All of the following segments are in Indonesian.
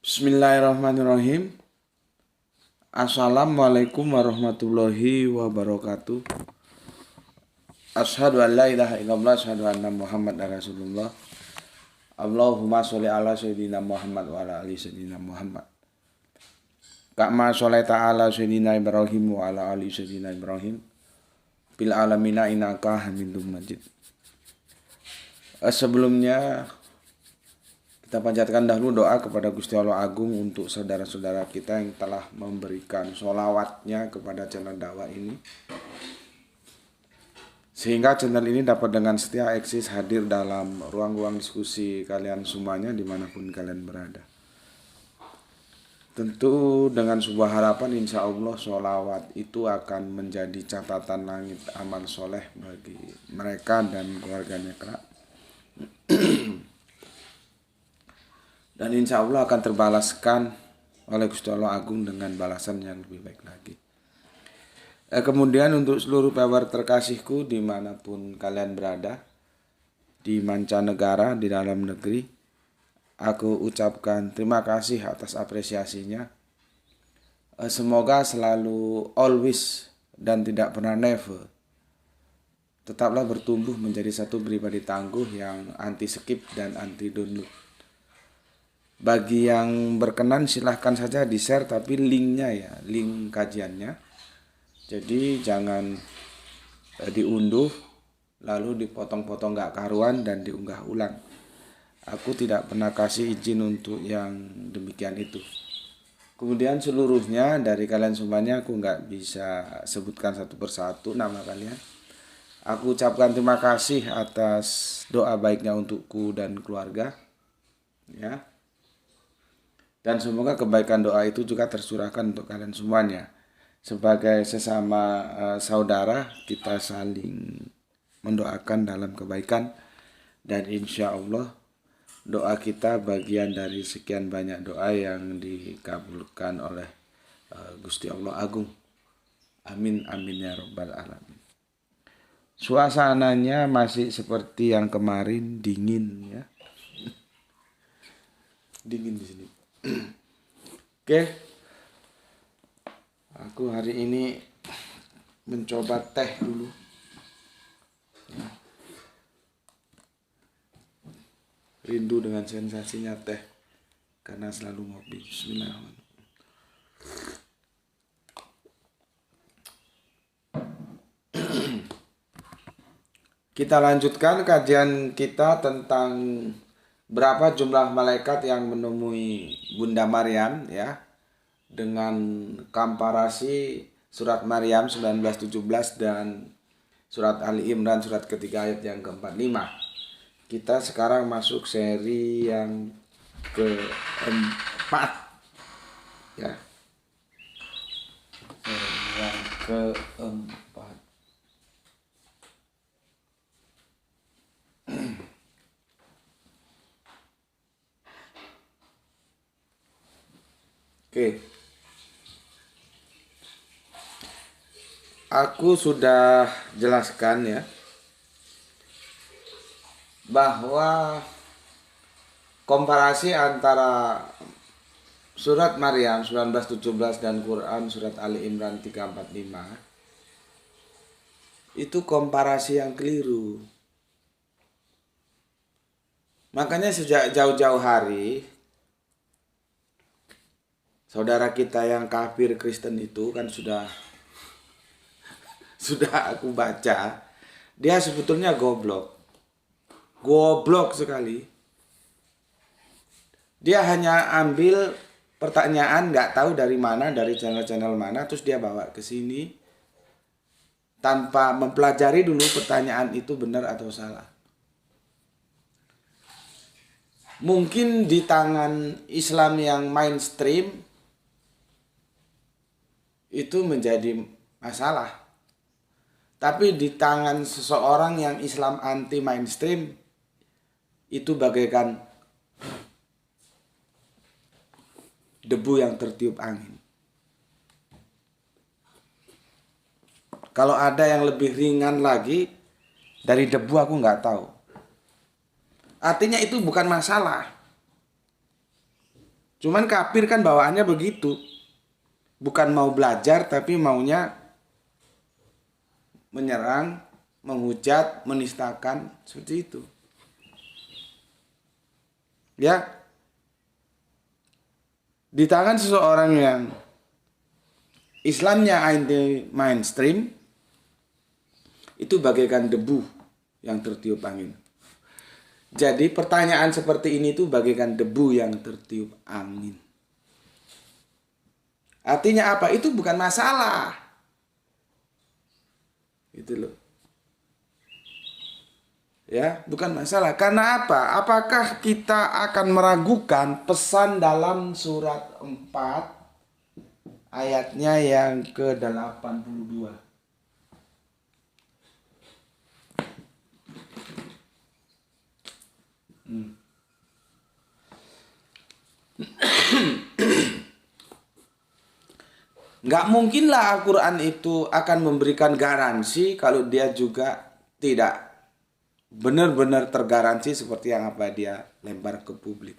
Bismillahirrahmanirrahim. Assalamualaikum warahmatullahi wabarakatuh. Asyhadu an la ilaha illallah, asyhadu anna Muhammad rasulullah. Allahumma sholli ala sayyidina Muhammad wa ala ali sayyidina Muhammad. Kama sholli ta'ala sayyidina Ibrahim wa ala ali sayyidina Ibrahim. Bil alamina innaka Hamidum Majid. Sebelumnya kita panjatkan dahulu doa kepada Gusti Allah Agung untuk saudara-saudara kita yang telah memberikan sholawatnya kepada channel dakwah ini, sehingga channel ini dapat dengan setia eksis hadir dalam ruang-ruang diskusi kalian semuanya dimanapun kalian berada. Tentu dengan sebuah harapan insya Allah sholawat itu akan menjadi catatan langit amal soleh bagi mereka dan keluarganya kelak. Dan insya Allah akan terbalaskan oleh Gusti Allah Agung dengan balasan yang lebih baik lagi. Kemudian untuk seluruh pewaris terkasihku dimanapun kalian berada, di mancanegara, di dalam negeri, aku ucapkan terima kasih atas apresiasinya. Semoga selalu always dan tidak pernah never tetaplah bertumbuh menjadi satu pribadi tangguh yang anti skip dan anti download. Bagi yang berkenan silahkan saja di-share, tapi linknya ya, link kajiannya. Jadi jangan diunduh lalu dipotong-potong gak karuan dan diunggah ulang. Aku tidak pernah kasih izin untuk yang demikian itu. Kemudian seluruhnya dari kalian semuanya aku gak bisa sebutkan satu persatu nama kalian. Aku ucapkan terima kasih atas doa baiknya untukku dan keluarga, ya. Dan semoga kebaikan doa itu juga tersurahkan untuk kalian semuanya. Sebagai sesama saudara, kita saling mendoakan dalam kebaikan. Dan insya Allah doa kita bagian dari sekian banyak doa yang dikabulkan oleh Gusti Allah Agung. Amin, amin ya rabbal alamin. Suasananya masih seperti yang kemarin, dingin ya. Dingin di sini. Oke, aku hari ini mencoba teh dulu. Rindu dengan sensasinya teh karena selalu ngopi. Bismillahirrahmanirrahim. Kita lanjutkan kajian kita tentang berapa jumlah malaikat yang menemui Bunda Maryam, ya, dengan komparasi surat Maryam 19:17 dan surat Ali Imran surat ketiga ayat yang ke-45. Kita sekarang masuk seri yang keempat, ya, seri yang keempat. Oke. Aku sudah jelaskan ya bahwa komparasi antara surat Maryam 19:17 dan Quran surat Ali Imran 3:45 itu komparasi yang keliru. Makanya sejak jauh-jauh hari saudara kita yang kafir Kristen itu kan sudah aku baca, dia sebetulnya goblok sekali. Dia hanya ambil pertanyaan nggak tahu dari mana, dari channel-channel mana, terus dia bawa ke sini tanpa mempelajari dulu pertanyaan itu benar atau salah. Mungkin di tangan Islam yang mainstream itu menjadi masalah. Tapi di tangan seseorang yang Islam anti mainstream itu bagaikan debu yang tertiup angin. Kalau ada yang lebih ringan lagi dari debu aku nggak tahu. Artinya itu bukan masalah. Cuman kafir kan bawaannya begitu. Bukan mau belajar tapi maunya menyerang, menghujat, menistakan, seperti itu. Ya. Di tangan seseorang yang Islamnya anti mainstream, itu bagaikan debu yang tertiup angin. Jadi pertanyaan seperti ini tuh bagaikan debu yang tertiup angin. Artinya apa? Itu bukan masalah. Itu loh. Ya, bukan masalah. Karena apa? Apakah kita akan meragukan pesan dalam surat 4 ayatnya yang ke-82? Nggak mungkinlah Al-Quran itu akan memberikan garansi kalau dia juga tidak benar-benar tergaransi seperti yang apa dia lempar ke publik.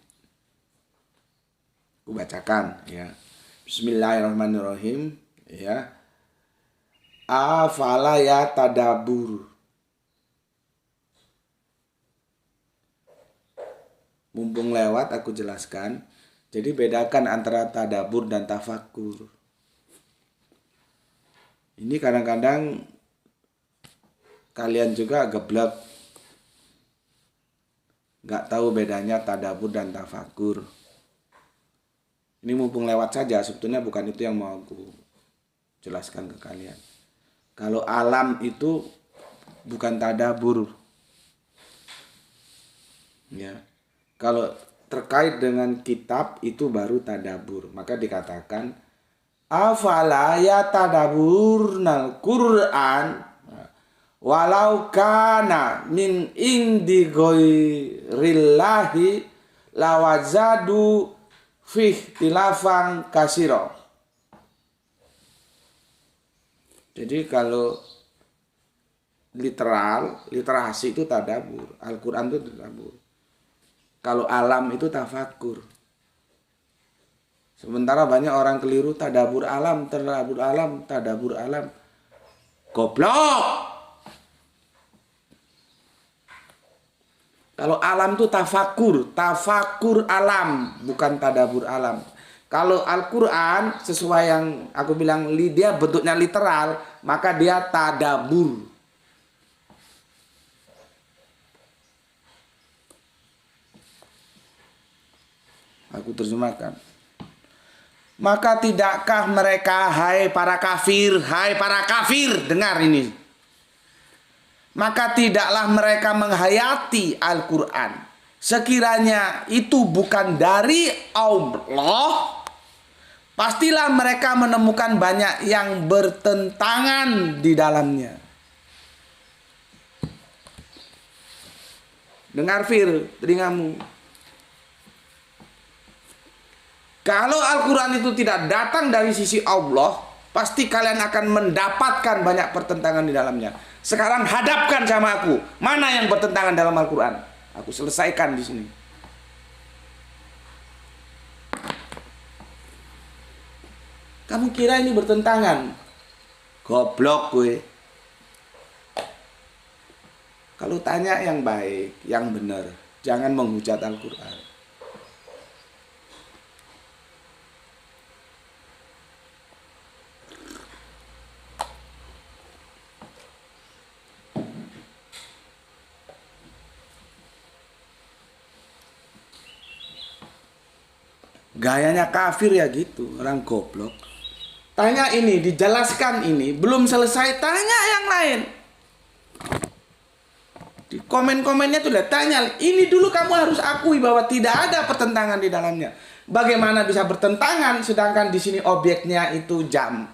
Aku bacakan ya. Bismillahirrahmanirrahim ya. Afala ya tadabur. Mumpung lewat aku jelaskan. Jadi bedakan antara tadabur dan tafakur. Ini kadang-kadang kalian juga geblek. Nggak tahu bedanya tadabur dan tafakur. Ini mumpung lewat saja, sebetulnya bukan itu yang mau aku jelaskan ke kalian. Kalau alam itu bukan tadabur. Ya. Kalau terkait dengan kitab itu baru tadabur. Maka dikatakan afala yatadabburnal Qur'an walau kana min indi ghairillahi lawajadu fih tilafan kasiro. Jadi kalau literasi itu tadabur, Al-Quran itu tadabur. Kalau alam itu tafakur. Sementara banyak orang keliru tadabur alam, tadabur alam. Goblok. Kalau alam itu tafakur alam, bukan tadabur alam. Kalau Al-Quran sesuai yang aku bilang, dia bentuknya literal, maka dia tadabur. Aku terjemahkan. Maka tidakkah mereka, hai para kafir, dengar ini. Maka tidaklah mereka menghayati Al-Quran sekiranya itu bukan dari Allah, pastilah mereka menemukan banyak yang bertentangan di dalamnya. Dengar Fir, telingamu. Kalau Al-Quran itu tidak datang dari sisi Allah, pasti kalian akan mendapatkan banyak pertentangan di dalamnya. Sekarang hadapkan sama aku, mana yang bertentangan dalam Al-Quran? Aku selesaikan di sini. Kamu kira ini bertentangan? Goblok gue. Kalau tanya yang baik, yang benar, jangan menghujat Al-Quran. Gayanya kafir ya gitu, orang goblok. Tanya ini, dijelaskan ini, belum selesai, tanya yang lain. Di komen-komennya tuh udah tanya, ini dulu kamu harus akui bahwa tidak ada pertentangan di dalamnya. Bagaimana bisa bertentangan sedangkan di sini objeknya itu jam,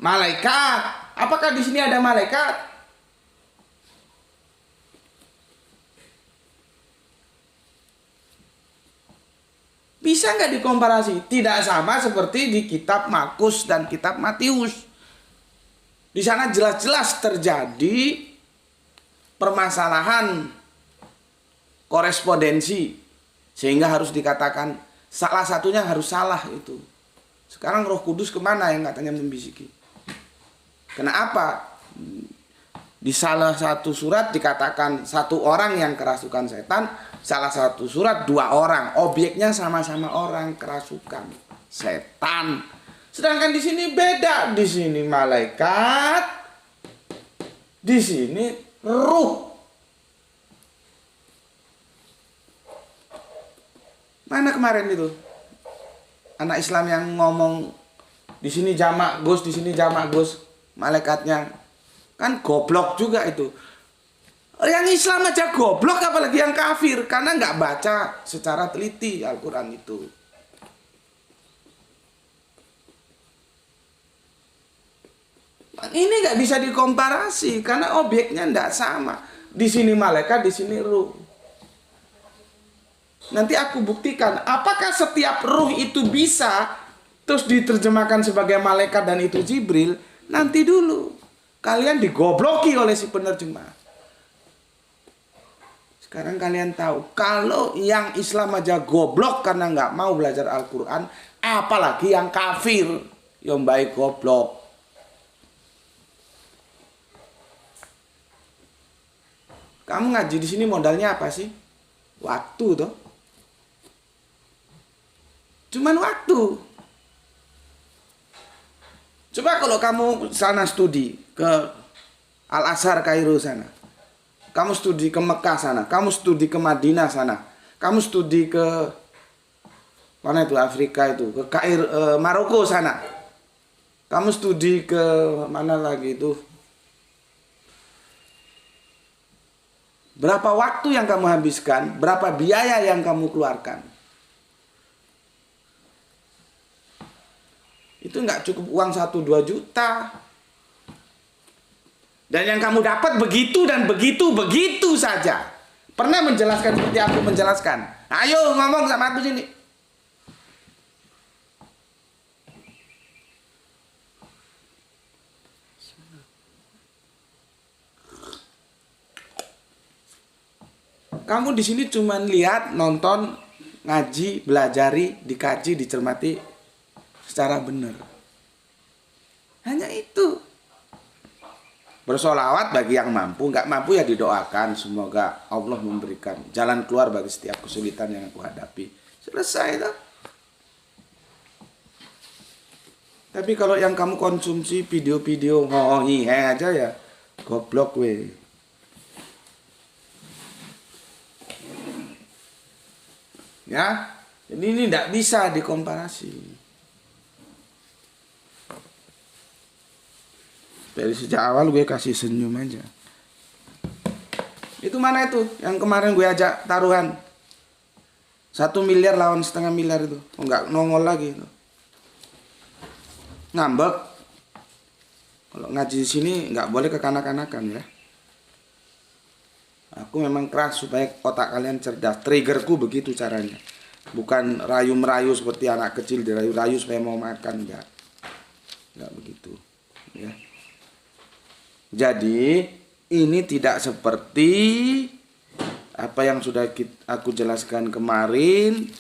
malaikat. Apakah di sini ada malaikat? Bisa nggak dikomparasi? Tidak sama seperti di kitab Markus dan kitab Matius. Di sana jelas-jelas terjadi permasalahan korespondensi. Sehingga harus dikatakan Salah satunya harus salah itu. Sekarang Roh Kudus kemana yang katanya membisiki? Kenapa? Di salah satu surat dikatakan satu orang yang kerasukan setan, salah satu surat dua orang, objeknya sama-sama orang kerasukan setan. Sedangkan di sini beda, di sini malaikat, di sini ruh. Mana kemarin itu anak Islam yang ngomong di sini jamak Gus, di sini jamak Gus, malaikatnya kan goblok juga itu. Yang Islam aja goblok, apalagi yang kafir, karena nggak baca secara teliti Al-Quran itu. Ini nggak bisa dikomparasi karena objeknya nggak sama. Di sini malaikat, di sini ruh. Nanti aku buktikan apakah setiap ruh itu bisa terus diterjemahkan sebagai malaikat dan itu Jibril. Nanti dulu kalian digobloki oleh si penerjemah. Sekarang kalian tahu kalau yang Islam aja goblok karena nggak mau belajar Al-Quran, apalagi yang kafir yang baik goblok. Kamu ngaji di sini modalnya apa sih? Waktu toh. Cuman waktu. Coba kalau kamu sana studi ke Al-Azhar Kairo sana. Kamu studi ke Mekah sana, kamu studi ke Madinah sana. Kamu studi ke mana itu Afrika itu, ke Maroko sana. Kamu studi ke mana lagi itu? Berapa waktu yang kamu habiskan, berapa biaya yang kamu keluarkan? Itu nggak cukup uang 1-2 juta. Dan yang kamu dapat begitu dan begitu saja. Pernah menjelaskan seperti aku menjelaskan? Ayo ngomong sama aku sini. Kamu di sini cuma lihat, nonton, ngaji, belajari, dikaji, dicermati secara benar. Hanya itu. Bersolawat bagi yang mampu, nggak mampu ya didoakan. Semoga Allah memberikan jalan keluar bagi setiap kesulitan yang aku hadapi. Selesai tuh. Tapi kalau yang kamu konsumsi video-video ngohi aja ya, goblok weh. Ya, jadi ini tidak bisa dikomparasi. Dari sejak awal gue kasih senyum aja. Itu mana itu yang kemarin gue ajak taruhan 1 miliar lawan 0,5 miliar itu. Enggak nongol lagi itu. Ngambek. Kalau ngaji di sini nggak boleh kekanak-kanakan ya. Aku memang keras supaya otak kalian cerdas. Triggerku begitu caranya. Bukan rayu-merayu seperti anak kecil dirayu-rayu supaya mau makan, enggak. Enggak begitu. Ya. Jadi ini tidak seperti apa yang sudah aku jelaskan kemarin,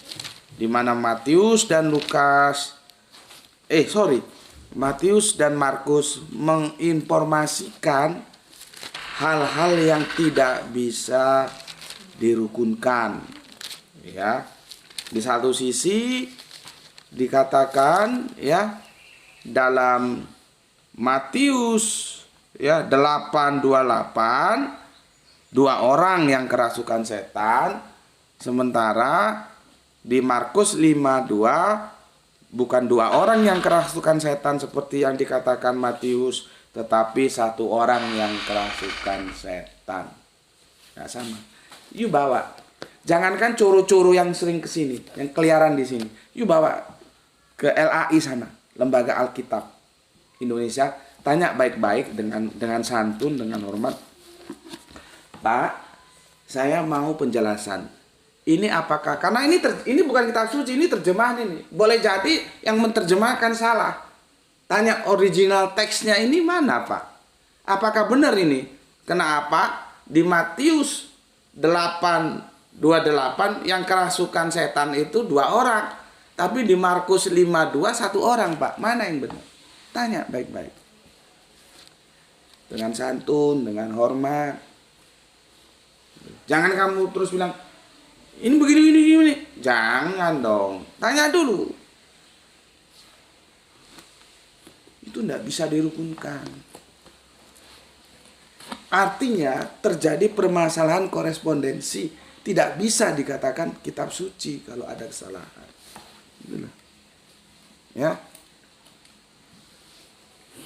di mana Matius dan Matius dan Markus menginformasikan hal-hal yang tidak bisa dirukunkan. Ya, di satu sisi dikatakan ya dalam Matius ya 8:28 2 orang yang kerasukan setan, sementara di Markus 5:2 bukan 2 orang yang kerasukan setan seperti yang dikatakan Matius, tetapi 1 orang yang kerasukan setan. Nah, sama. Yuk bawa. Jangankan curu-curu yang sering kesini, yang keliaran di sini. Yuk bawa ke LAI sana, Lembaga Alkitab Indonesia. Tanya baik-baik dengan santun, dengan hormat. Pak, saya mau penjelasan. Ini apakah, karena ini bukan kitab suci, ini terjemahan ini. Boleh jadi yang menerjemahkan salah. Tanya original teksnya ini mana, Pak? Apakah benar ini? Kenapa di Matius 8:28 28 yang kerasukan setan itu 2 orang. Tapi di Markus 52 1 orang, Pak. Mana yang benar? Tanya baik-baik. Dengan santun, dengan hormat. Jangan kamu terus bilang, ini begini. Jangan dong. Tanya dulu. Itu tidak bisa dirukunkan. Artinya terjadi permasalahan korespondensi. Tidak bisa dikatakan kitab suci kalau ada kesalahan. Ya.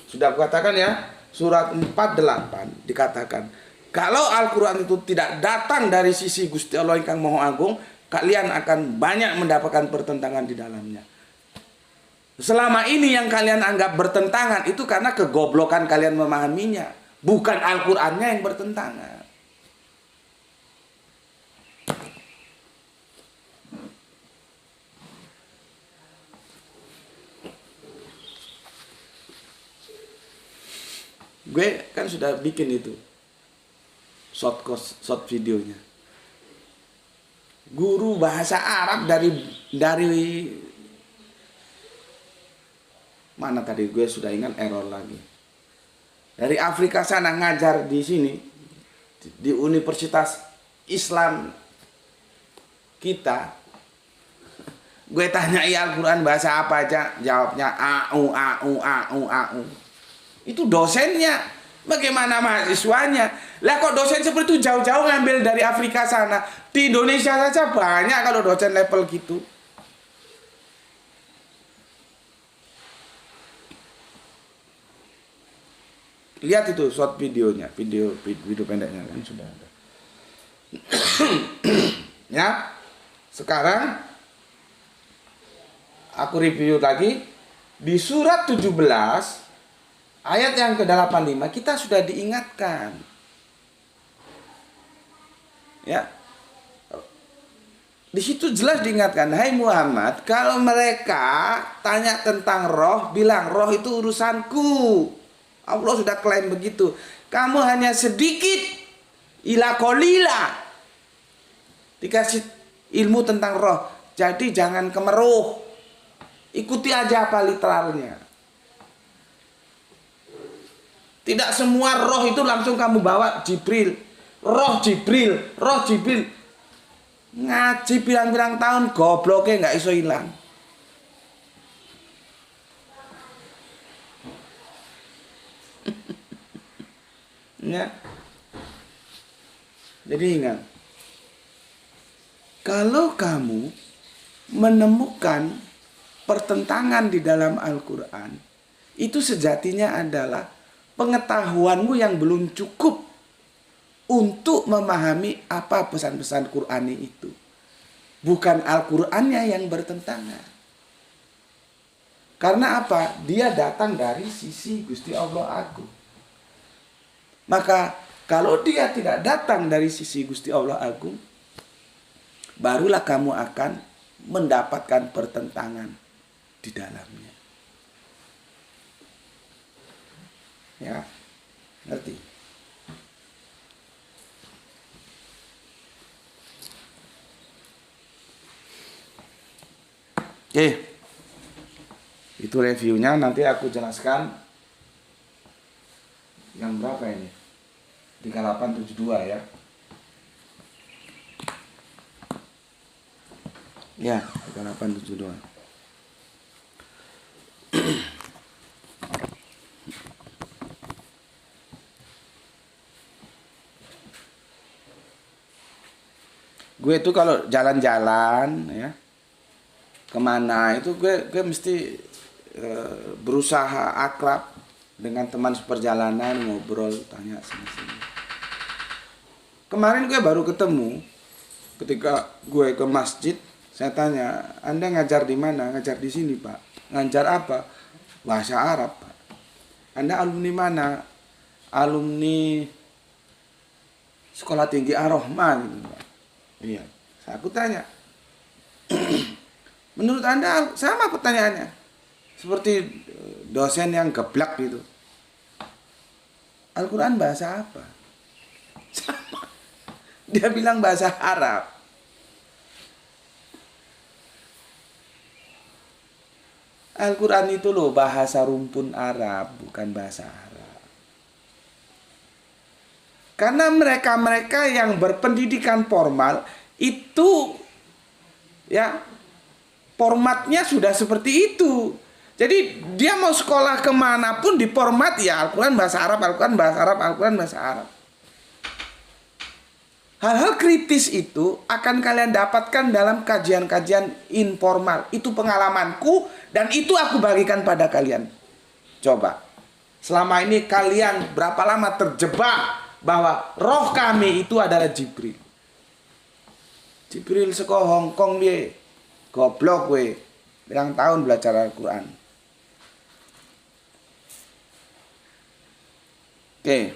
Sudah aku katakan ya, surat 48 dikatakan, kalau Al-Quran itu tidak datang dari sisi Gusti Allah Ingkang Maha Agung, kalian akan banyak mendapatkan pertentangan di dalamnya. Selama ini yang kalian anggap bertentangan itu karena kegoblokan kalian memahaminya, bukan Al-Qur'annya yang bertentangan. Gue kan sudah bikin itu short videonya. Guru bahasa Arab dari mana tadi, gue sudah ingat, error lagi. Dari Afrika sana ngajar di sini di Universitas Islam kita. Gue tanya Al-Quran bahasa apa aja, jawabnya au. Itu dosennya, bagaimana mahasiswanya? Lah kok dosen seperti itu jauh-jauh ngambil dari Afrika sana? Di Indonesia saja banyak kalau dosen level gitu. Lihat itu short videonya, video pendeknya kan sudah ada. Ya, sekarang aku review lagi di surat 17 ayat yang ke-85 kita sudah diingatkan. Ya. Di situ jelas diingatkan, hai Muhammad, kalau mereka tanya tentang roh, bilang roh itu urusanku. Allah sudah klaim begitu. Kamu hanya sedikit, ila qalila, dikasih ilmu tentang roh. Jadi jangan kemeruh. Ikuti aja apa literalnya. Tidak semua roh itu langsung kamu bawa Jibril. Roh Jibril. Ngaji bilang-bilang tahun, gobloknya nggak iso hilang. Ya. Jadi ingat, kalau kamu menemukan pertentangan di dalam Al-Quran, itu sejatinya adalah pengetahuanmu yang belum cukup untuk memahami apa pesan-pesan Qur'ani itu. Bukan Al-Qur'annya yang bertentangan. Karena apa? Dia datang dari sisi Gusti Allah Agung. Maka kalau dia tidak datang dari sisi Gusti Allah Agung, barulah kamu akan mendapatkan pertentangan di dalamnya. Ya, ngerti? Oke, itu reviewnya. Nanti aku jelaskan yang berapa ini, 3872 ya. Ya, 3872. Gue itu kalau jalan-jalan ya, kemana itu gue mesti berusaha akrab dengan teman seperjalanan, ngobrol, tanya sini-sini. Kemarin gue baru ketemu ketika gue ke masjid, saya tanya, Anda ngajar di mana? Ngajar di sini, Pak. Ngajar apa? Bahasa Arab, Pak. Anda alumni mana? Alumni Sekolah Tinggi Ar-Rahman, gitu, Pak. Iya. Aku tanya, menurut Anda sama pertanyaannya, seperti dosen yang geblak gitu. Al-Quran bahasa apa? Sama. Dia bilang bahasa Arab. Al-Quran itu loh bahasa rumpun Arab, bukan bahasa Arab. Karena mereka-mereka yang berpendidikan formal itu ya formatnya sudah seperti itu. Jadi dia mau sekolah kemanapun di format ya Al-Quran bahasa Arab, Al-Quran bahasa Arab, Al-Quran bahasa Arab. Hal-hal kritis itu akan kalian dapatkan dalam kajian-kajian informal. Itu pengalamanku dan itu aku bagikan pada kalian. Coba, selama ini kalian berapa lama terjebak bahwa roh kami itu adalah Jibril. Jibril seko Hongkong dia, goblok we. Berang tahun belajar Al-Quran. Oke.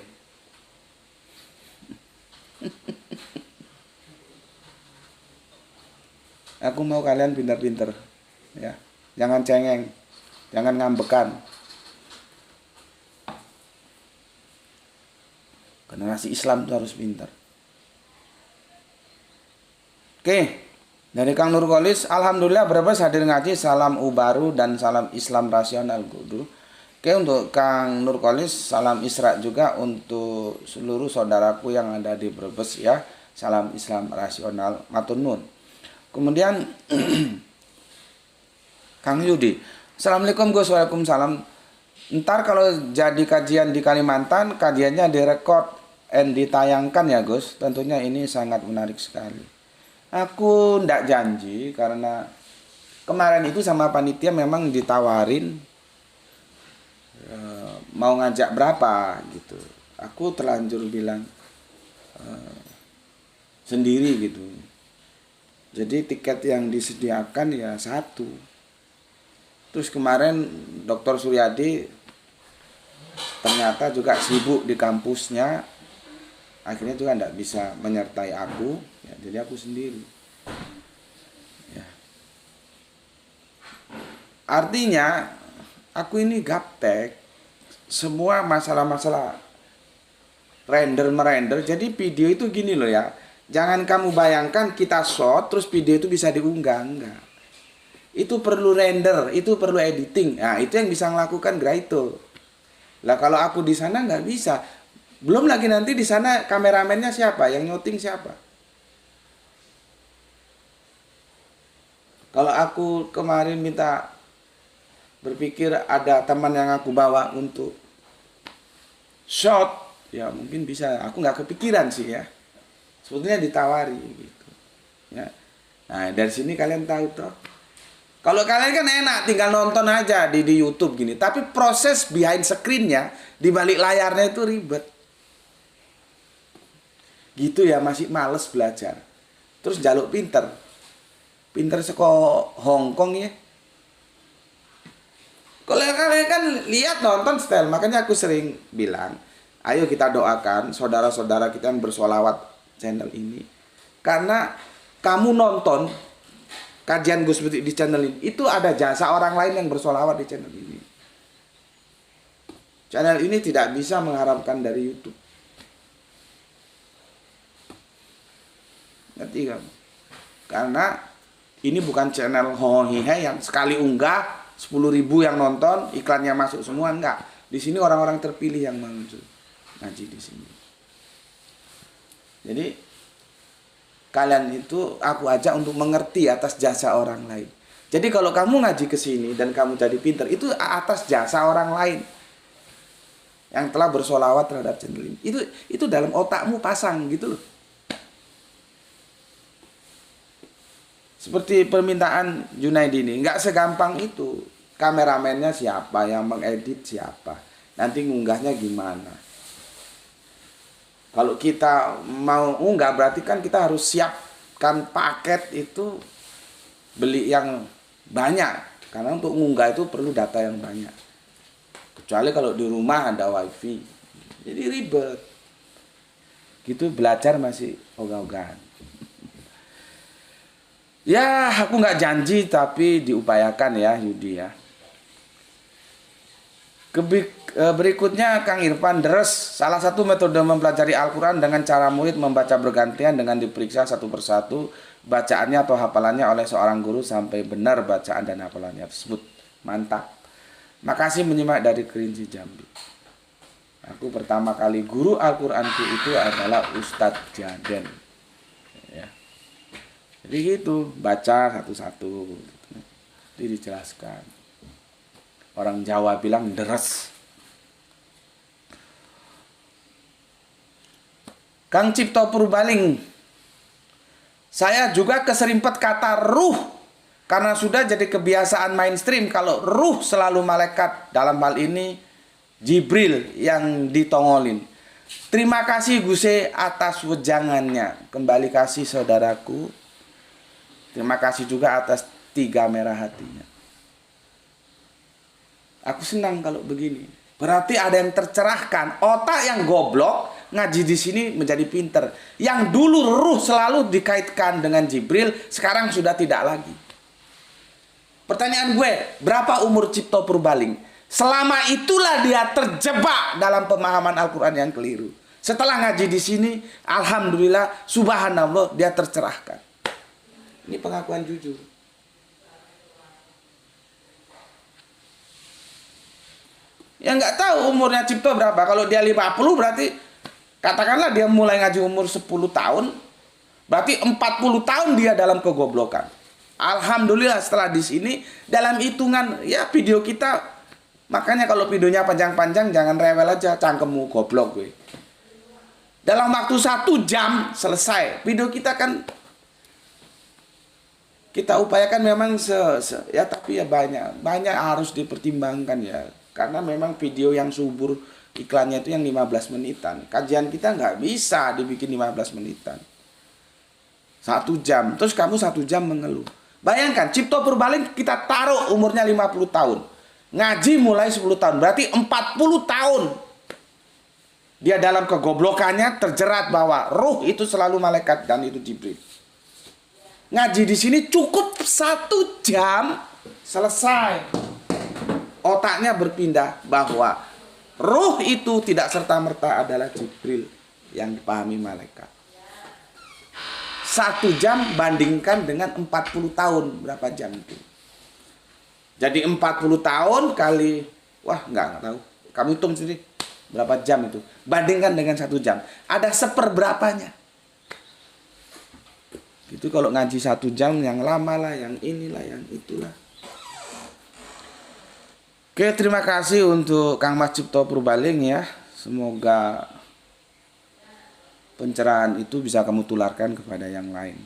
Aku mau kalian pintar-pintar, ya. Jangan cengeng, jangan ngambekan. Karena nasi Islam itu harus pintar. Oke, dari Kang Nurkolis, alhamdulillah berapa hadir ngaji, salam ubaru dan salam Islam rasional dulu. Oke, untuk Kang Nurkolis, salam Isra juga untuk seluruh saudaraku yang ada di Brebes ya. Salam Islam rasional, matur nuwun. Kemudian Kang Yudi, assalamualaikum Gus, waalaikumsalam. Ntar kalau jadi kajian di Kalimantan, kajiannya direkod dan ditayangkan ya Gus. Tentunya ini sangat menarik sekali. Aku ndak janji karena kemarin itu sama panitia memang ditawarin mau ngajak berapa gitu. Aku terlanjur bilang sendiri gitu. Jadi tiket yang disediakan ya 1. Terus kemarin Dr. Suryadi ternyata juga sibuk di kampusnya. Akhirnya juga tidak bisa menyertai aku. Ya, jadi aku sendiri. Ya. Artinya aku ini gaptek. Semua masalah-masalah render-merender. Jadi video itu gini loh ya. Jangan kamu bayangkan kita shot terus video itu bisa diunggah, enggak. Itu perlu render, itu perlu editing. Nah, itu yang bisa melakukan Graito. Lah kalau aku di sana nggak bisa. Belum lagi nanti di sana kameramennya siapa, yang nyuting siapa. Kalau aku kemarin minta berpikir ada teman yang aku bawa untuk shot, ya mungkin bisa. Aku nggak kepikiran sih ya. Sebetulnya ditawari gitu. Ya. Nah, dari sini kalian tahu toh. Kalau kalian kan enak tinggal nonton aja di YouTube gini, tapi proses behind screen-nya di balik layarnya itu ribet. Gitu ya, masih males belajar. Terus jaluk pinter. Pinter seko Hongkong ya. Kalau kalian kan lihat nonton style, makanya aku sering bilang, ayo kita doakan saudara-saudara kita yang bersolawat channel ini, karena kamu nonton kajian Gus Putih di channel ini, itu ada jasa orang lain yang bersolawat di channel ini. Channel ini tidak bisa mengharapkan dari YouTube. Ngerti kamu? Karena ini bukan channel hohihe yang sekali unggah 10.000 yang nonton, iklannya masuk semua, enggak. Di sini orang-orang terpilih yang muncul ngaji di sini. Jadi kalian itu aku ajak untuk mengerti atas jasa orang lain. Jadi kalau kamu ngaji ke sini dan kamu jadi pinter, itu atas jasa orang lain yang telah bersolawat terhadap channel ini. Itu dalam otakmu pasang gitu loh. Seperti permintaan Junaidi ini, nggak segampang itu. Kameramennya siapa, yang mengedit siapa, nanti ngunggahnya gimana. Kalau kita mau unggah berarti kan kita harus siapkan paket itu, beli yang banyak. Karena untuk unggah itu perlu data yang banyak. Kecuali kalau di rumah ada wifi. Jadi ribet. Gitu belajar masih ogah-ogahan. Ya aku nggak janji tapi diupayakan ya Yudi ya. Berikutnya Kang Irfan Deres, salah satu metode mempelajari Al-Quran dengan cara murid membaca bergantian dengan diperiksa satu persatu bacaannya atau hafalannya oleh seorang guru sampai benar bacaan dan hafalannya tersebut. Mantap. Makasih menyimak dari Kerinci Jambi. Aku pertama kali guru Al-Qur'anku itu adalah Ustadz Jaden. Ya. Jadi gitu, baca satu-satu. Jadi dijelaskan. Orang Jawa bilang deres. Kang Cipto Purbaling, saya juga keserimpet kata ruh. Karena sudah jadi kebiasaan mainstream kalau ruh selalu malaikat, dalam hal ini Jibril yang ditongolin. Terima kasih Guse atas wejangannya. Kembali kasih saudaraku. Terima kasih juga atas 3 merah hatinya. Aku senang kalau begini. Berarti ada yang tercerahkan. Otak yang goblok ngaji di sini menjadi pinter. Yang dulu ruh selalu dikaitkan dengan Jibril, sekarang sudah tidak lagi. Pertanyaan gue, berapa umur Cipto Purbaling? Selama itulah dia terjebak dalam pemahaman Al-Quran yang keliru. Setelah ngaji di sini, alhamdulillah, subhanallah, dia tercerahkan. Ini pengakuan jujur. Ya nggak tahu umurnya Cipto berapa. Kalau dia 50 berarti, katakanlah dia mulai ngaji umur 10 tahun, berarti 40 tahun dia dalam kegoblokan. Alhamdulillah setelah di sini dalam hitungan ya video kita, makanya kalau videonya panjang-panjang jangan rewel aja, cangkemmu goblok gue. Dalam waktu 1 jam selesai video kita kan, kita upayakan memang ya, tapi ya banyak harus dipertimbangkan ya, karena memang video yang subur iklannya itu yang 15 menitan. Kajian kita nggak bisa dibikin 15 menitan. 1 jam, terus kamu 1 jam mengeluh. Bayangkan, Cipto Purbaling kita taruh umurnya 50 tahun. Ngaji mulai 10 tahun, berarti 40 tahun. Dia dalam kegoblokannya terjerat bahwa ruh itu selalu malaikat dan itu Jibril. Ngaji di sini cukup 1 jam, selesai. Otaknya berpindah bahwa ruh itu tidak serta-merta adalah Jibril yang dipahami malaikat. 1 jam bandingkan dengan 40 tahun. Berapa jam itu? Jadi 40 tahun kali, wah nggak tahu. Kamu hitung sendiri. Berapa jam itu? Bandingkan dengan 1 jam. Ada seperberapanya. Itu kalau ngaji 1 jam, yang lama lah, yang inilah, yang itulah. Oke, terima kasih untuk Kang Mas Cipto Purbaling ya. Semoga pencerahan itu bisa kamu tularkan kepada yang lain.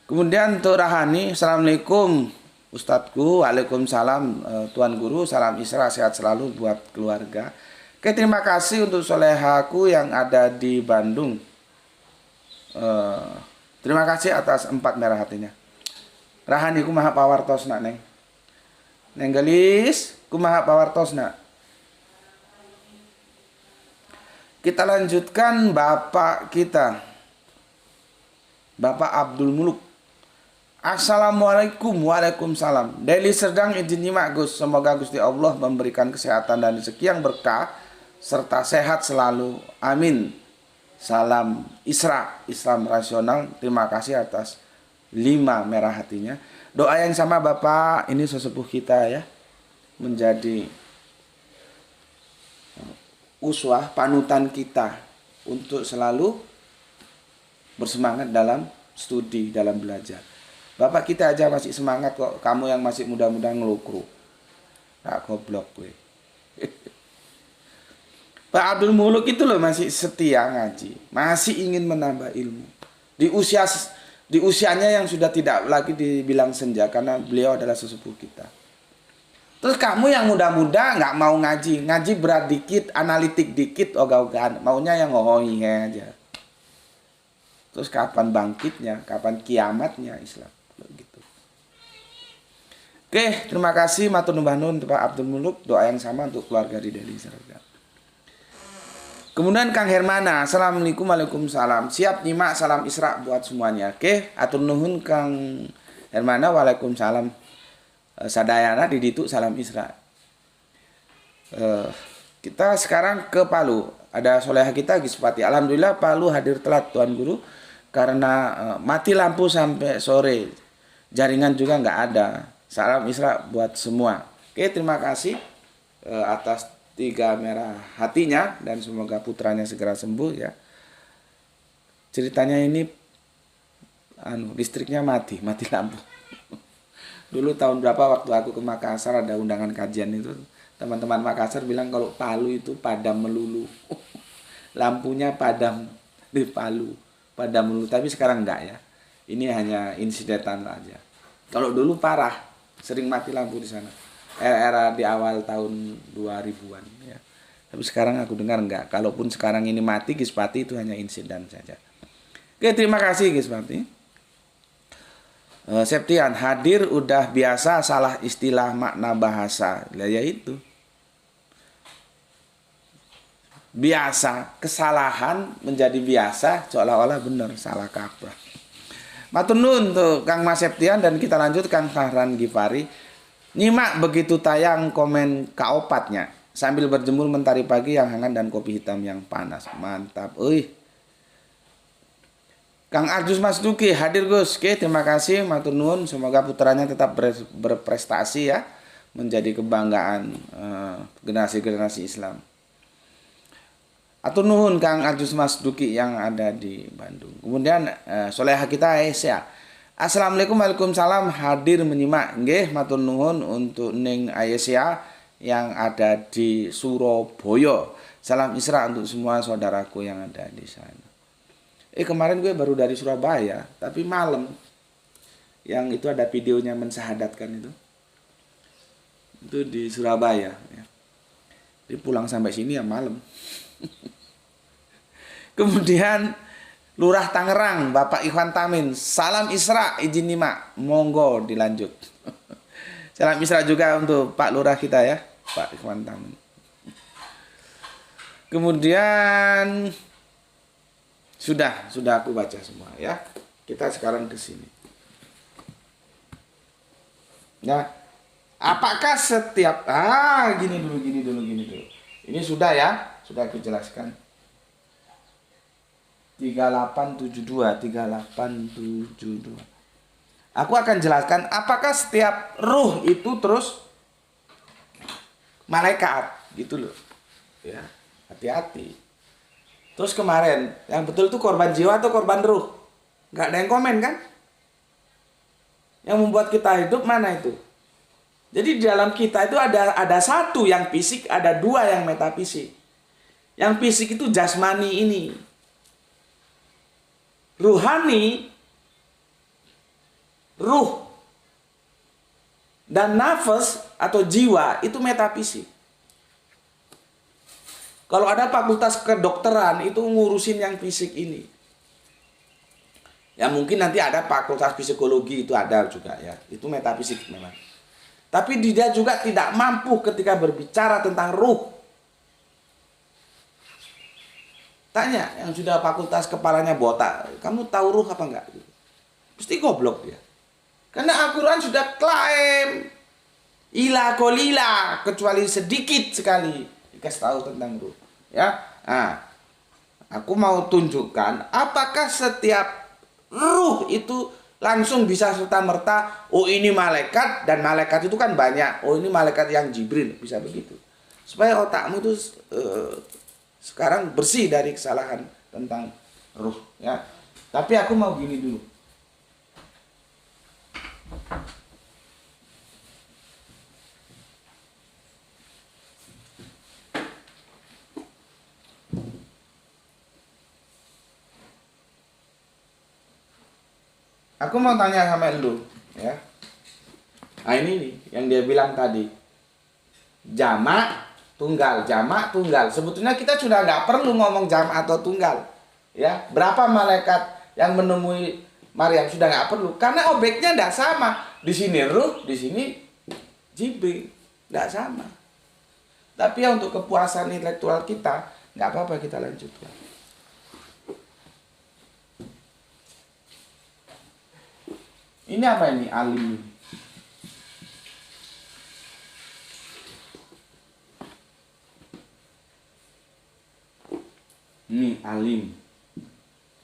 Kemudian untuk Rahani, Assalamualaikum Ustadzku, Waalaikumsalam Tuan Guru, salam Isra, sehat selalu buat keluarga. Oke, terima kasih untuk solehaku yang ada di Bandung. Terima kasih atas 4 merah hatinya. Rahani kumaha pawartosna neng. Neng gelis kumaha pawartosna. Kita lanjutkan Bapak kita, Bapak Abdul Muluk. Assalamualaikum. Waalaikumsalam. Deli Serdang izin nyimak Gus. Semoga Gusti Allah memberikan kesehatan dan rezeki yang berkah serta sehat selalu. Amin. Salam Isra, Islam rasional. Terima kasih atas 5 merah hatinya. Doa yang sama Bapak, ini sesepuh kita ya, menjadi uswah, panutan kita untuk selalu bersemangat dalam studi, dalam belajar. Bapak kita aja masih semangat kok, kamu yang masih muda-muda ngelukru. Nah, goblok gue. Pak Abdul Muluk itu loh masih setia ngaji, masih ingin menambah ilmu. Di usianya yang sudah tidak lagi dibilang senja karena beliau adalah sesepuh kita. Terus kamu yang muda-muda nggak mau ngaji, ngaji berat dikit, analitik dikit, ogah-ogahan, maunya yang ngohoihe aja. Terus kapan bangkitnya, kapan kiamatnya Islam? Gitu. Oke, terima kasih matur nuwun untuk Pak Abdul Muluk, doa yang sama untuk keluarga di Deli Serdang. Kemudian Kang Hermana, Assalamualaikum, Waalaikumsalam. Siap nyimak salam Isra buat semuanya. Oke, atur nuhun Kang Hermana, Waalaikumsalam. Sadayana diditu salam Isra. Kita sekarang ke Palu. Ada soleha kita Gispati. Alhamdulillah Palu hadir telat Tuan Guru karena mati lampu sampai sore. Jaringan juga nggak ada. Salam Isra buat semua. Oke, terima kasih atas 3 merah hatinya dan semoga putranya segera sembuh ya. Ceritanya ini listriknya mati lampu. Dulu tahun berapa waktu aku ke Makassar ada undangan kajian itu, teman-teman Makassar bilang kalau Palu itu padam melulu. Lampunya padam di Palu, padam melulu, tapi sekarang enggak ya. Ini hanya insidental aja. Kalau dulu parah, sering mati lampu di sana. Era di awal tahun 2000-an ya. Tapi sekarang aku dengar enggak. Kalaupun sekarang ini mati Gispati itu hanya insiden saja. Oke, terima kasih Gispati. Septian, hadir udah biasa salah istilah makna bahasa. Lah ya itu. Biasa, kesalahan menjadi biasa seolah-olah benar, salah kaprah. Matur nuwun tuh Kang Mas Septian dan kita lanjut Kang Fahran Gifari. Nyimak begitu tayang komen kaopatnya sambil berjemur mentari pagi yang hangat dan kopi hitam yang panas. Mantap. Kang Arjus Mas Duki hadir Gus. Oke, terima kasih matur nuwun, semoga putranya tetap berprestasi ya, menjadi kebanggaan generasi-generasi Islam. Atur nuhun Kang Arjus Mas Duki yang ada di Bandung. Kemudian Soleha kita Aisyah. Assalamualaikum Waalaikumsalam, hadir menyimak. Nggih, matur nuhun untuk Ning Aisyah yang ada di Surabaya. Salam Isra untuk semua saudaraku yang ada di sana. Kemarin gue baru dari Surabaya, tapi malam. Yang itu ada videonya mensahadatkan itu. Itu di Surabaya ya. Jadi pulang sampai sini ya malam. Kemudian Lurah Tangerang, Bapak Ikhwan Tamin. Salam Isra, izin nyimak. Monggo dilanjut. Salam Isra juga untuk Pak Lurah kita ya, Pak Ikhwan Tamin. Kemudian sudah aku baca semua ya. Kita sekarang ke sini. Nah, apakah setiap gini dulu. Ini sudah ya, sudah aku jelaskan. 3872. Aku akan jelaskan apakah setiap ruh itu terus malaikat gitu loh. Ya, hati-hati. Terus kemarin, yang betul itu korban jiwa atau korban ruh? Nggak ada yang komen kan? Yang membuat kita hidup mana itu? Jadi di dalam kita itu ada satu yang fisik, ada dua yang metafisik. Yang fisik itu jasmani ini. Ruhani, ruh, dan nafas atau jiwa itu metafisik. Kalau ada fakultas kedokteran itu ngurusin yang fisik ini. Ya mungkin nanti ada fakultas psikologi itu ada juga ya. Itu metafisik memang. Tapi dia juga tidak mampu ketika berbicara tentang ruh. Tanya yang sudah fakultas kepalanya botak, kamu tahu ruh apa enggak? Pasti goblok dia. Karena Al-Quran sudah klaim ila kolila, kecuali sedikit sekali dikasih tahu tentang ruh ya. Aku mau tunjukkan apakah setiap ruh itu langsung bisa serta-merta ini malaikat, dan malaikat itu kan banyak, ini malaikat yang Jibril, bisa begitu. Supaya otakmu itu sekarang bersih dari kesalahan tentang ruh ya. Tapi aku mau gini dulu. Aku mau tanya sama lu ya. Nah ini nih yang dia bilang tadi. Jamak tunggal. Sebetulnya kita sudah nggak perlu ngomong jamak atau tunggal. Ya, berapa malaikat yang menemui Maryam sudah nggak perlu, karena objeknya nggak sama. Di sini ruh, di sini Jibril, nggak sama. Tapi ya untuk kepuasan intelektual kita nggak apa-apa, kita lanjutkan. Ini apa ini? Alim. Ini alim.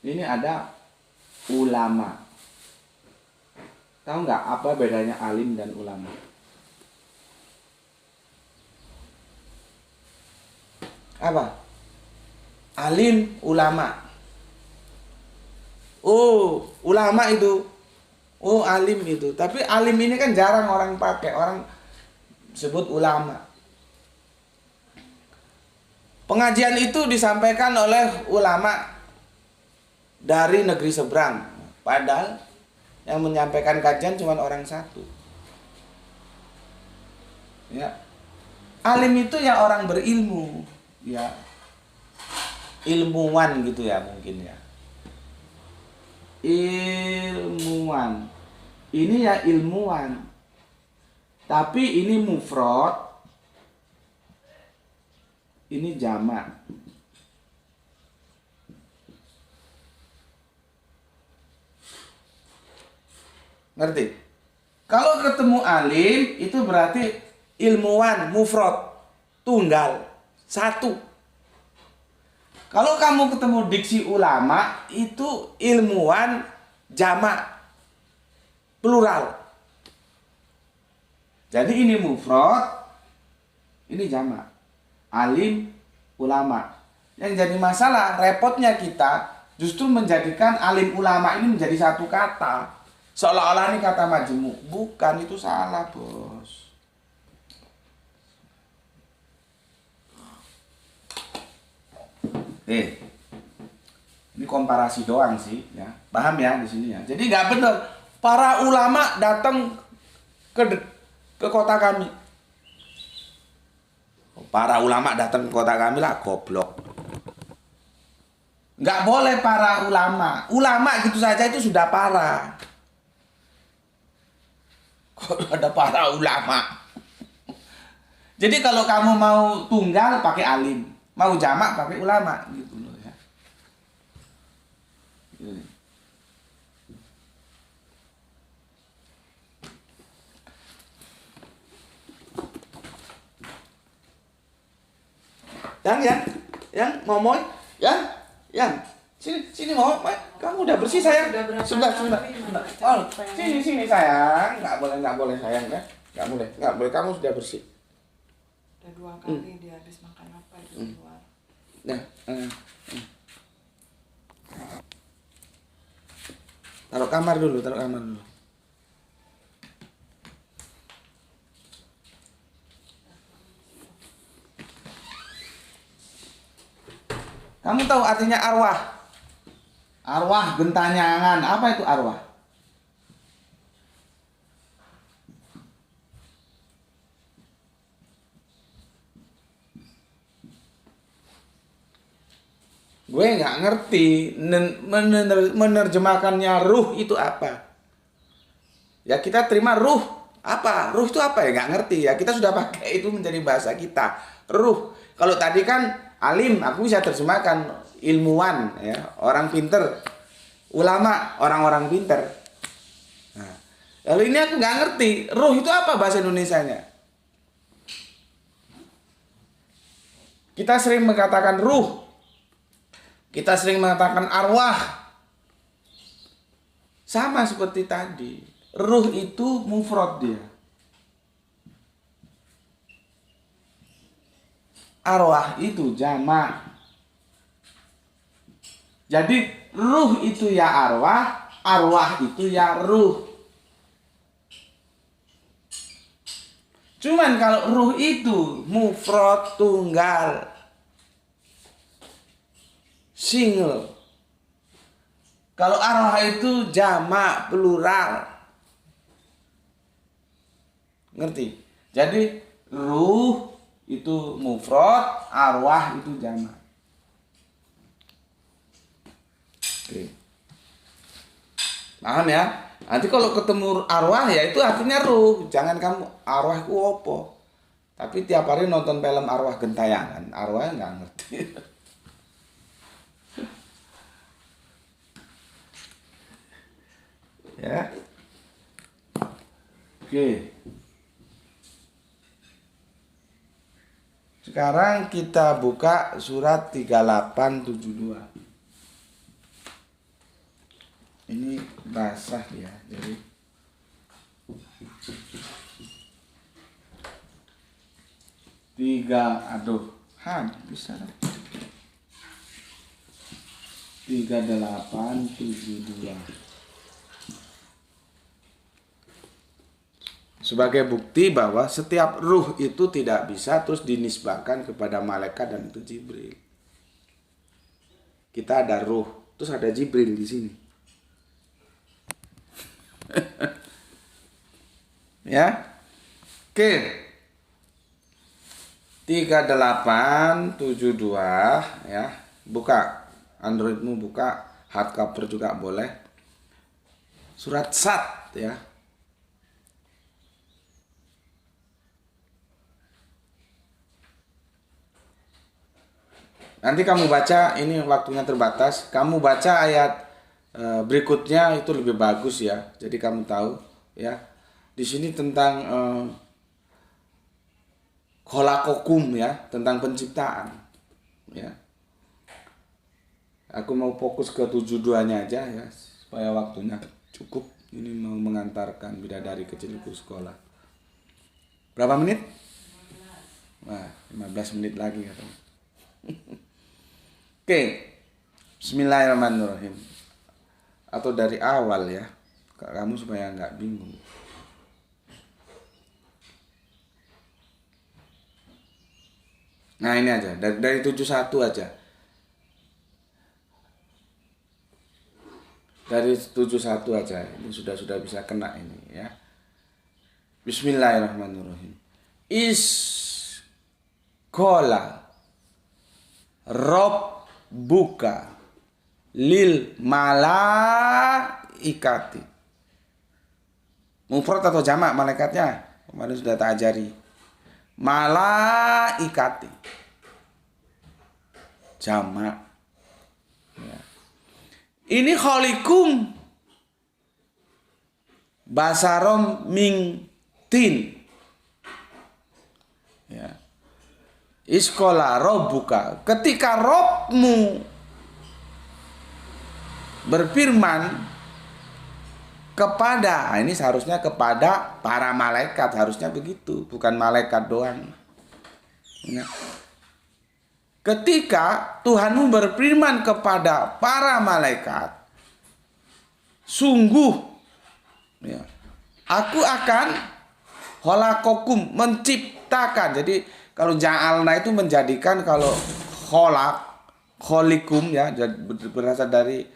Ini ada ulama. Tahu nggak apa bedanya alim dan ulama? Apa? Alim, ulama. Oh, ulama itu. Oh, alim itu. Tapi alim ini kan jarang orang pakai. Orang sebut ulama. Pengajian itu disampaikan oleh ulama dari negeri seberang. Padahal yang menyampaikan kajian cuma orang satu. Ya. Alim itu ya orang berilmu, ya. Ilmuwan gitu ya mungkin ya. Ilmuwan. Ini ya ilmuwan. Tapi ini mufrad. Ini jamak. Ngerti? Kalau ketemu alim itu berarti ilmuwan, mufrad, tunggal, satu. Kalau kamu ketemu diksi ulama itu ilmuwan, jamak, plural. Jadi ini mufrad, ini jamak. Alim, ulama. Yang jadi masalah, repotnya kita justru menjadikan alim ulama ini menjadi satu kata. Seolah-olah ini kata majemuk. Bukan, itu salah, bos. Ini komparasi doang sih, ya. Paham ya di sini ya. Jadi nggak benar. Para ulama datang ke kota kami. Para ulama datang ke kota kami lah, goblok. Nggak boleh para ulama. Ulama gitu saja itu sudah parah. Kok ada para ulama? Jadi kalau kamu mau tunggal pakai alim, mau jamak pakai ulama gitu loh ya. Yang ngomong, yang sini mau, kamu udah bersih sayang, sudah. Oh, sini sayang, nggak boleh sayang ya, nggak boleh, kamu sudah bersih. Udah 2 kali dia habis makan apa di luar. Nah, taruh kamar dulu. Kamu tahu artinya arwah? Arwah gentanyangan. Apa itu arwah? Gue nggak ngerti menerjemahkannya ruh itu apa. Ya kita terima ruh. Apa? Ruh itu apa ya? Nggak ngerti ya. Kita sudah pakai itu menjadi bahasa kita. Ruh. Kalau tadi kan alim, aku bisa terjemahkan ilmuwan, ya, orang pinter. Ulama, orang-orang pinter. Nah, lalu ini aku nggak ngerti. Ruh itu apa bahasa Indonesianya? Kita sering mengatakan ruh. Kita sering mengatakan arwah. Sama seperti tadi. Ruh itu mufrad dia. Arwah itu jamak. Jadi ruh itu ya arwah, arwah itu ya ruh. Cuman kalau ruh itu mufrad tunggal, single. Kalau arwah itu jamak plural. Ngerti? Jadi ruh itu mufrad, arwah itu jamak. Oke. Paham ya? Nanti kalau ketemu arwah ya itu artinya ruh. Jangan kamu arwahku opo. Tapi tiap hari nonton film arwah gentayangan, arwah nggak ngerti. Ya. Oke. Sekarang kita buka surat 3872. Ini basah ya, jadi 3, aduh, bisa dong. 3872. Sebagai bukti bahwa setiap ruh itu tidak bisa terus dinisbahkan kepada malaikat dan itu Jibril. Kita ada ruh, terus ada Jibril di sini. Ya. Oke. 3872 ya. Buka Androidmu, buka hardcover juga boleh. Surat Sad ya. Nanti kamu baca, ini waktunya terbatas. Kamu baca ayat berikutnya itu lebih bagus ya. Jadi kamu tahu ya. Di sini tentang kholakokum ya, tentang penciptaan. Ya. Aku mau fokus ke 72-nya aja ya, supaya waktunya cukup. Ini mau mengantarkan bidadari kecilku sekolah. Berapa menit? Wah, 15 menit lagi katanya. Oke, Bismillahirrahmanirrahim. Atau dari awal ya, kamu supaya nggak bingung. Nah ini aja, dari 71 aja. Dari 71 aja, ini sudah bisa kena ini ya. Bismillahirrahmanirrahim. Kola Rob buka lil malaikati. Mufrad atau jamak malaikatnya? Kemarin sudah tak ajari. Malaikati. Jamak. Ya. Ini kholikum basarom ming tin. Ya. Iskola robuka, ketika Robmu berfirman kepada, nah ini seharusnya kepada para malaikat, harusnya begitu, bukan malaikat doang. Ya. Ketika Tuhanmu berfirman kepada para malaikat, sungguh, ya, aku akan holakokum, menciptakan. Jadi kalau ja'alna itu menjadikan, kalau kholak, kholikum ya, berasal dari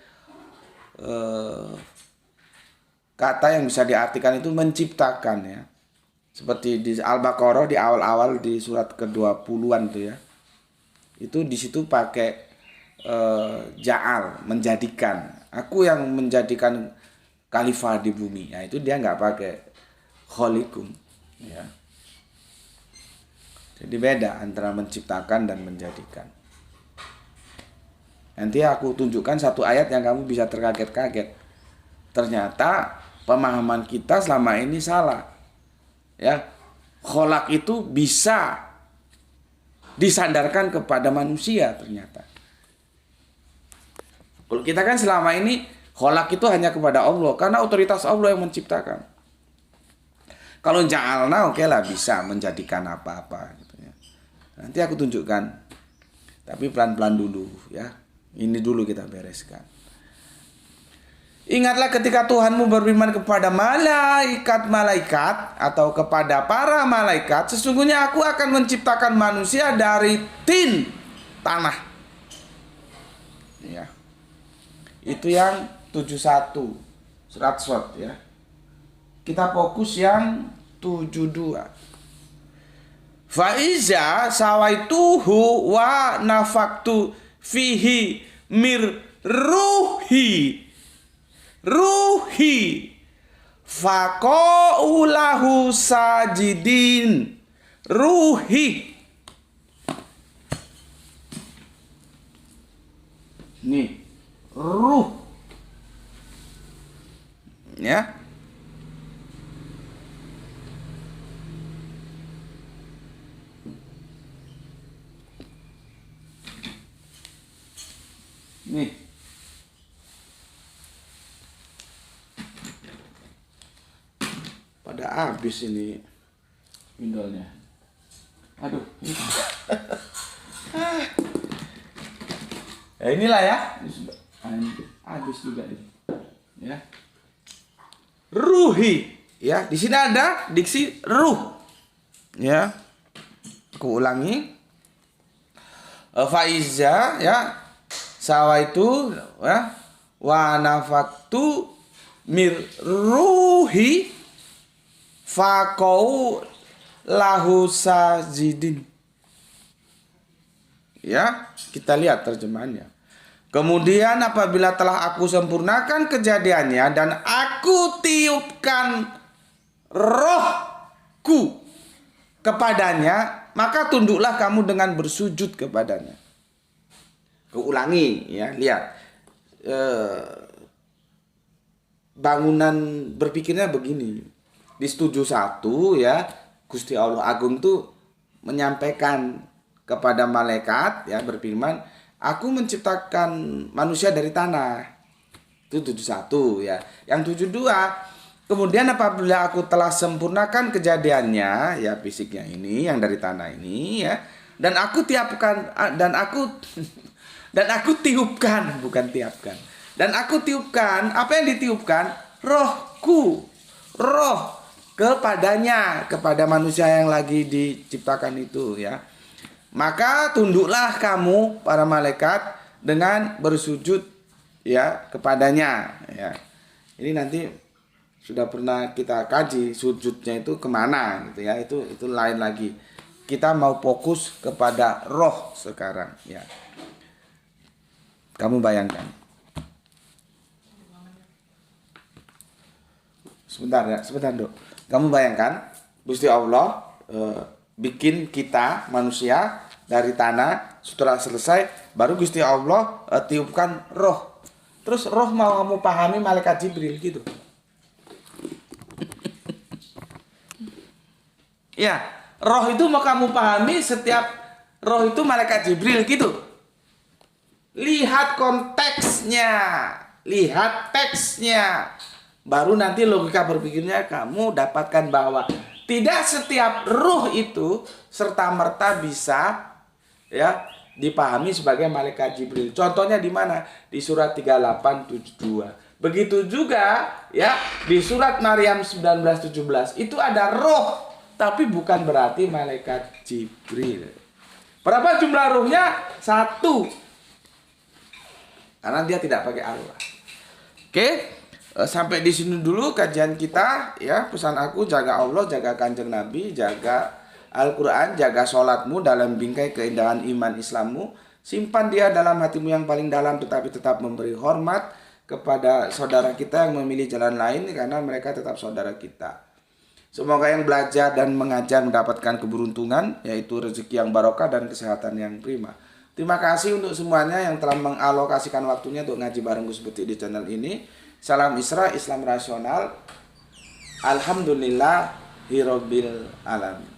kata yang bisa diartikan itu menciptakan ya. Seperti di Al-Baqarah di awal-awal di surat ke-20-an tuh ya. Itu di situ pakai ja'al, menjadikan. Aku yang menjadikan khalifah di bumi. Ya itu dia nggak pakai kholikum ya. Jadi beda antara menciptakan dan menjadikan. Nanti aku tunjukkan satu ayat yang kamu bisa terkaget-kaget. Ternyata pemahaman kita selama ini salah. Ya, kholak itu bisa disandarkan kepada manusia ternyata. Kalau kita kan selama ini kholak itu hanya kepada Allah, karena otoritas Allah yang menciptakan. Kalau ja'alna oke lah, bisa menjadikan apa-apa gitu ya. Nanti aku tunjukkan. Tapi pelan-pelan dulu ya. Ini dulu kita bereskan. Ingatlah ketika Tuhanmu berfirman kepada malaikat-malaikat atau kepada para malaikat, sesungguhnya aku akan menciptakan manusia dari tin, tanah. Ya. Itu yang 71 surat Shad ya. Kita fokus yang 72. Faiza sawaituhu wa nafaktu fihi mir ruhi faqaulahu sajidin. Ruhi nih, ruh ya. Nih. pada habis ini spidolnya. Aduh. Ya inilah ya. Ini sudah habis juga ini. Ya. Ruhi. Ya, di sini ada diksi ruh. Ya. Aku ulangi. Faiza ya. Sawa itu ya. Wa nafaktu mir ruhi fakau lahu sajidin. Ya, kita lihat terjemahannya. Kemudian apabila telah aku sempurnakan kejadiannya dan aku tiupkan rohku kepadanya, maka tunduklah kamu dengan bersujud kepadanya. Keulangi ya, lihat. Bangunan berpikirnya begini. Di setuju 1 ya, Gusti Allah Agung tuh menyampaikan kepada malaikat ya, berfirman, aku menciptakan manusia dari tanah. Itu 71 ya. Yang 72, kemudian apabila aku telah sempurnakan kejadiannya ya, fisiknya ini yang dari tanah ini ya, dan aku tiupkan dan aku tiupkan, bukan tiapkan. Dan aku tiupkan, apa yang ditiupkan? Rohku. Roh kepadanya, kepada manusia yang lagi diciptakan itu ya. Maka tunduklah kamu para malaikat dengan bersujud ya kepadanya ya. Ini nanti sudah pernah kita kaji sujudnya itu kemana gitu ya. Itu lain lagi. Kita mau fokus kepada roh sekarang ya. Kamu bayangkan. Sebentar Dok. Kamu bayangkan Gusti Allah bikin kita manusia dari tanah, setelah selesai baru Gusti Allah tiupkan roh. Terus roh mau kamu pahami malaikat Jibril gitu. Ya, roh itu mau kamu pahami setiap roh itu malaikat Jibril gitu. Lihat konteksnya, lihat teksnya. Baru nanti logika berpikirnya kamu dapatkan bahwa tidak setiap ruh itu serta-merta bisa ya dipahami sebagai malaikat Jibril. Contohnya di mana? Di surat 3872. Begitu juga ya di surat Maryam 19:17 itu ada roh, tapi bukan berarti malaikat Jibril. Berapa jumlah ruhnya? 1. Karena dia tidak pakai Allah. Oke, sampai di sini dulu kajian kita ya. Pesan aku, jaga Allah, jaga Kanjeng Nabi, jaga Al-Quran, jaga sholatmu dalam bingkai keindahan iman Islammu. Simpan dia dalam hatimu yang paling dalam, tetapi tetap memberi hormat kepada saudara kita yang memilih jalan lain, karena mereka tetap saudara kita. Semoga yang belajar dan mengajar mendapatkan keberuntungan, yaitu rezeki yang barokah dan kesehatan yang prima. Terima kasih untuk semuanya yang telah mengalokasikan waktunya untuk ngaji bareng Gus Putih di channel ini. Salam Isra, Islam rasional. Alhamdulillahirabbil alamin.